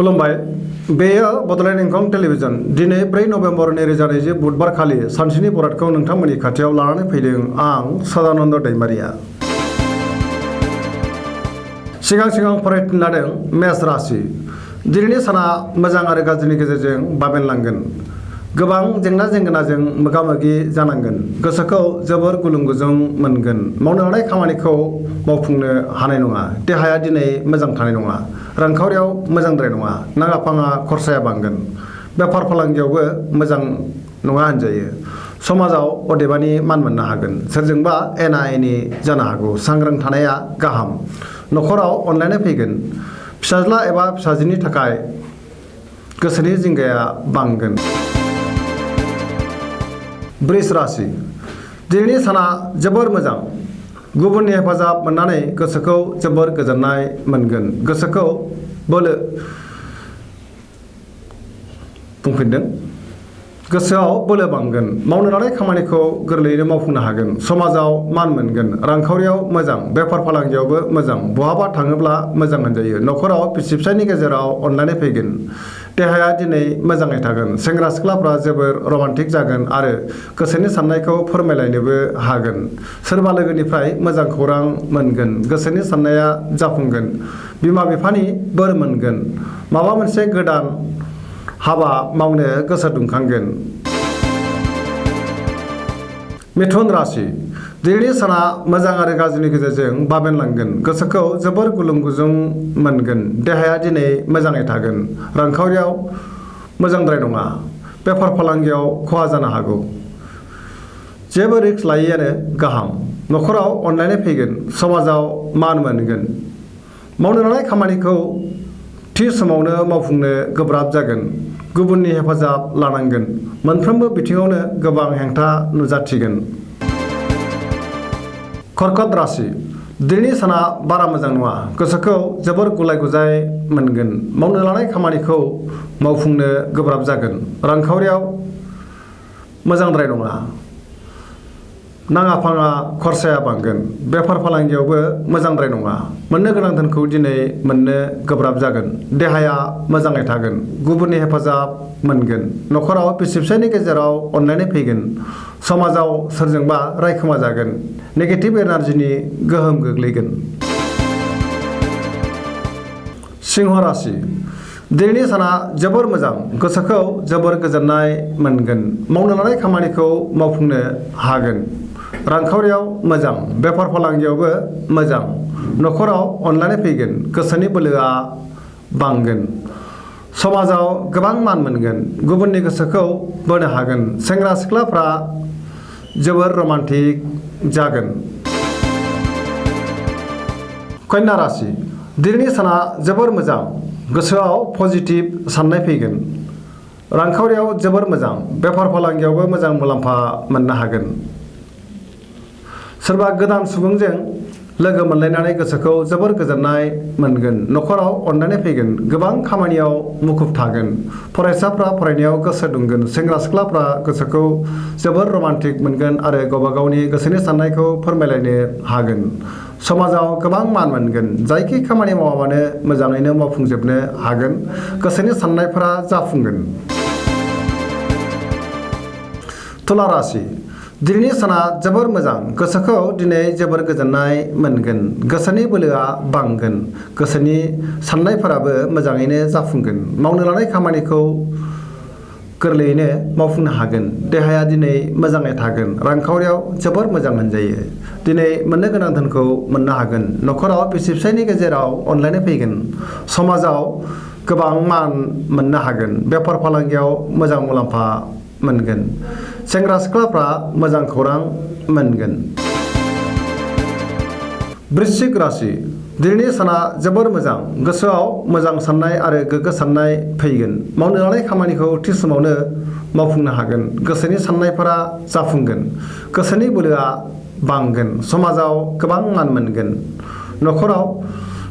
खुलुमबाय बेयो बड'लेण्ड इंखं टेलिभिजन दिनै 4 नभेम्बर 2020 बुधबार खालि सानसेनि बरादखौ नोंथांमोननि खाथियाव लानानै फैदों आं सदानन्द दैमारिया। सिगां फरायथिना लादों मेष राशि। दिनैनि साना मोजां आरो गाज्रिनि गेजेरजों बाबेनलांगोन। गोबां जेंना जेंगोनाजों मोगा-मोगि जानांगोन। गोसोखौ जोबोर गुलुं गुजुं मोनगोन। मावनो हानाय खामानिखौ मावफुंनो हानाय नङा। देहाया दिनै मोजां थानाय नङा। रांखावरियाव मोजांद्राय नङा। नाङा-फाङा खरसाया बांगोन। बेफार फालांगियावबो मोजां नङा होनजायो। समाजाव अदेबानि मान मोननो हागोन। सोरजोंबा एना-एनि जानो हागौ। सांग्रां थानाया गाहाम। न'खराव अनलायनाय फैगोन। फिसाज्ला एबा फिसाजोनि थाखाय गोसोनि जिंगाया बांगोन। वृष राशि। दिनैनि साना जोबोर मोजां। गुबुननि हेफाजाब मोननानै गोसोखौ जोबोर गोजोननाय मोनगोन। गोसोखौ बोलो बुंफिनदों। गोसोआव बोलो बांगोन। मावनो लानाय खामानिखौ गोरलैयैनो मावफुंनो हागोन। समाजाव मान मोनगोन। रांखावरियाव मोजां। बेफार फालांगियावबो मोजां। बहाबा थाङोब्ला मोजां होनजायो। न'खराव बिसि-फिसायनि गेजेराव अनलायनाय फैगोन। देहाया दिनै मोजाङै थागोन। सेंग्रा सिख्लाफ्रा जोबोर रमान्टिक जागोन आरो गोसोनि साननायखौ फोरमायलायनोबो हागोन। सोरबा लोगोनिफ्राय मोजां खौरां मोनगोन। गोसोनि साननाया जाफुंगोन। बिमा-बिफानि बोर मोनगोन। माबा मोनसे गोदान हाबा मावनो गोसो दुंखांगोन। मिथुन राशि। दिनैनि साना मोजां आरो गाज्रिनि गेजेरजों बाबेनलांगोन। गोसोखौ जोबोर गुलुं गुजुं मोनगोन। देहाया दिनै मोजाङै थागोन। रांखावरियाव मोजांद्राय नङा। बेफार फालांगियाव खहा जानो हागौ। जेबो रिस्क लायैआनो गाहाम। न'खराव अनलायनाय फैगोन। समाजाव मान मोनगोन। मावनो लानाय खामानिखौ थि समावनो मावफुंनो गोब्राब जागोन। गुबुननि हेफाजाब लानांगोन। मोनफ्रोमबो बिथिङावनो गोबां हेंथा नुजाथिगोन। कर्कट राशि। दिनैनि साना बारा मोजां नङा। गोसोखौ जोबोर गुलाय-गुजाय मोनगोन। मावनो लानाय खामानिखौ मावफुंनो गोब्राब जागोन। रांखावरियाव मोजांद्राय नङा। नाङा-फाङा खरसाया बांगोन। बेफार फालांगियावबो मोजांद्राय नङा। मोननो गोनां धोनखौ दिनै मोननो गोब्राब जागोन। देहाया मोजाङै थागोन। गुबुननि हेफाजाब मोनगोन। न'खराव बिसि-फिसायनि गेजेराव अनलायनाय फैगोन। समाजाव सोरजोंबा रायखोमा जागोन। नेगेटिभ एनार्जिनि गोहोम गोग्लैगोन। सिंह राशि। दिनैनि साना जोबोर मोजां। गोसोखौ जोबोर गोजोननाय मोनगोन। मावनो लानाय खामानिखौ मावफुंनो हागोन। रांखावरियाव मोजां। बेफार फालांगियावबो मोजां। न'खराव अनलायनाय फैगोन। गोसोनि बोलोआ बांगोन। समाजाव गोबां मान मोनगोन। गुबुननि गोसोखौ बोनो हागोन। सेंग्रा सिख्लाफ्रा जोबोर रमान्टिक जागोन। कन्या राशि। दिनैनि साना जोबोर मोजां। गोसोआव पजिटिभ साननाय फैगोन। रांखावरियाव जोबोर मोजां। बेफार फालांगियावबो मोजां मुलाम्फा मोननो हागोन। सोरबा गोदान सुबुंजों लोगो मोनलायनानै गोसोखौ जोबोर गोजोननाय मोनगोन। न'खराव अनलायनाय फैगोन। गोबां खामानियाव मुखुब थागोन। फरायसाफ्रा फरायनायाव गोसो दुंगोन। सेंग्रा सिख्लाफ्रा गोसोखौ जोबोर रमान्टिक मोनगोन आरो गावबा गावनि गोसोनि साननायखौ फोरमायलायनो हागोन। समाजाव गोबां मान मोनगोन। जायखि खामानि मावा मानो मोजाङैनो मावफुंजोबनो हागोन। गोसोनि साननायफोरा जाफुंगोन। तुला राशि। दिनैनि साना जोबोर मोजां। गोसोखौ दिनै जोबोर गोजोननाय मोनगोन। गोसोनि बोलोआ बांगोन। गोसोनि साननायफोराबो मोजाङैनो जाफुंगोन। मावनो लानाय खामानिखौ गोरलैयैनो मावफुंनो हागोन। देहाया दिनै मोजाङै थागोन। रांखावरियाव जोबोर मोजां होनजायो। दिनै मोननो गोनां धोनखौ मोननो हागोन। न'खराव बिसि-फिसायनि गेजेराव अनलायनाय फैगोन। समाजाव गोबां मान मोननो हागोन। बेफार फालांगियाव मोजां मुलाम्फा मोनगोन। सेंग्रा सिख्लाफ्रा मोजां खौरां मोनगोन। वृश्चिक राशि। दिनैनि साना जोबोर मोजां। गोसोआव मोजां साननाय आरो गोग्गो साननाय फैगोन। मावनो लानाय खामानिखौ थि समावनो मावफुंनो हागोन। गोसोनि साननायफोरा जाफुंगोन। गोसोनि बोलोआ बांगोन। समाजाव गोबां मान मोनगोन। न'खराव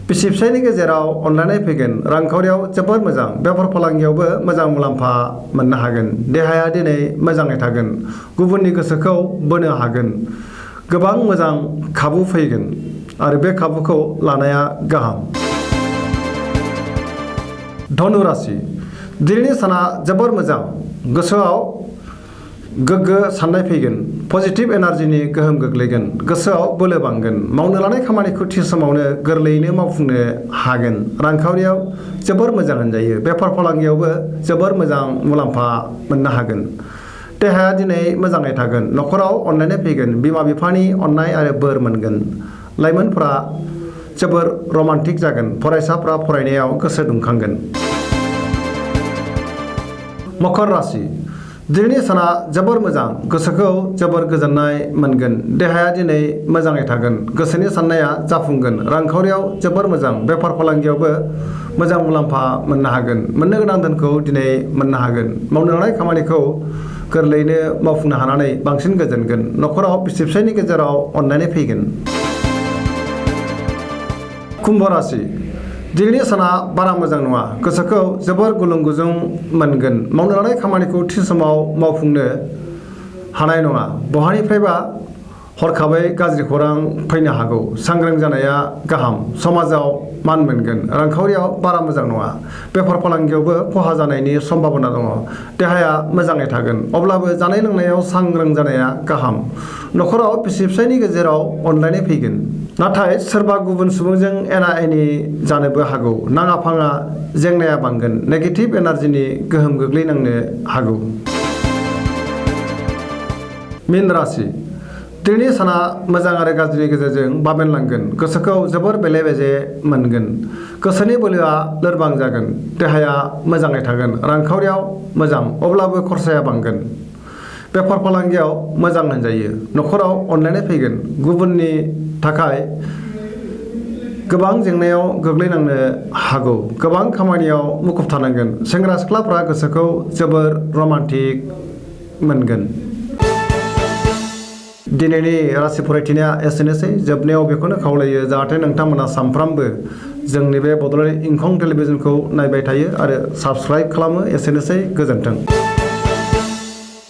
बिसि-फिसायनि गेजेराव अनलायनाय फैगोन। रांखावरियाव जोबोर मोजां। बेफार फालांगियावबो मोजां मुलाम्फा मोननो हागोन। देहाया दिनै मोजाङै थागोन। गुबुननि गोसोखौ बोनो हागोन। गोबां मोजां खाबु फैगोन आरो बे खाबुखौ लानाया गाहाम। धनु राशि दिनैनि साना जोबोर मोजां गोसोआव गोग्गो साननाय फैगोन पजिटिभ एनार्जिनि गोहोम गोग्लैगोन गोसोआव बोलो बांगोन मावनो लानाय खामानिखौ थि समावनो गोरलैयैनो मावफुंनो हागोन रांखावरियाव जोबोर मोजां होनजायो बेफार फालांगियावबो जोबोर मोजां मुलाम्फा मोननो हागोन देहाया दिनै मोजाङै थागोन न'खराव अनलायनाय फैगोन बिमा बिफानि अननाय आरो बोर मोनगोन लाइमोनफोरा जोबोर रमान्टिक जागोन फरायसाफ्रा फरायनायाव गोसो दुंखांगोन मकर राशि दिनैनि साना जोबोर मोजां गोसोखौ जोबोर गोजोननाय मोनगोन देहाया दिनै मोजाङै थागोन गोसोनि साननाया जाफुंगोन रांखावरियाव जोबोर मोजां बेफार फालांगियावबो मोजां मुलाम्फा मोननो हागोन मोननो गोनां धोनखौ दिनै मोननो हागोन मावनो लानाय खामानिखौ गोरलैयैनो मावफुंनो हानानै बांसिन गोजोनगोन न'खराव बिसि फिसायनि गेजेराव अनलायनाय फैगोन कुम्भ राशि दिनैनि साना बारा मोजां नङा गोसोखौ जोबोर गुलुं गुजुं मोनगोन मावनो लानाय खामानिखौ थि समाव मावफुंनो हानाय नङा बहानिफ्रायबा हरखाबै गाज्रि खौरां फैनो हागौ सांग्रां जानाया गाहाम समाजाव मान मोनगोन रांखावरियाव बारा मोजां नङा बेफार फालांगियावबो खहा जानायनि सम्भाबना दङ देहाया मोजाङै थागोन अब्लाबो जानाय लोंनायाव सांग्रां जानाया गाहाम न'खराव बिसि फिसायनि गेजेराव अनलायनाय फैगोन नाथाय सोरबा गुबुन सुबुंजों एना एनि जानोबो हागौ नाङा फाङा जेंनाया बांगोन नेगेटिभ एनार्जिनि गोहोम गोग्लैनांनो हागौ मीन राशि दिनैनि साना मोजां आरो गाज्रिनि गेजेरजों बाबेनलांगोन गोसोखौ जोबोर बेले बेजे मोनगोन गोसोनि बोलोआ लोरबां जागोन देहाया मोजाङै थागोन रांखावरियाव मोजां अब्लाबो खरसाया बांगोन बेफार फालांगियाव मोजां होनजायो न'खराव अनलायनाय फैगोन गुबुननि थाखाय गोबां जेंनायाव गोग्लैनांनो हागौ गोबां खामानियाव मुखुब थानांगोन सेंग्रा सिख्लाफ्रा गोसोखौ जोबोर रमान्टिक मोनगोन दिनैनि राशि फरायथिनाया एसेनोसै जोबनायाव बेखौनो खावलायो जाहाथे नोंथांमोना सानफ्रामबो जोंनि बे बड'लेण्ड इंखं टेलिभिजनखौ नायबाय थायो आरो साबस्क्राइब खालामो एसेनोसै गोजोन्थों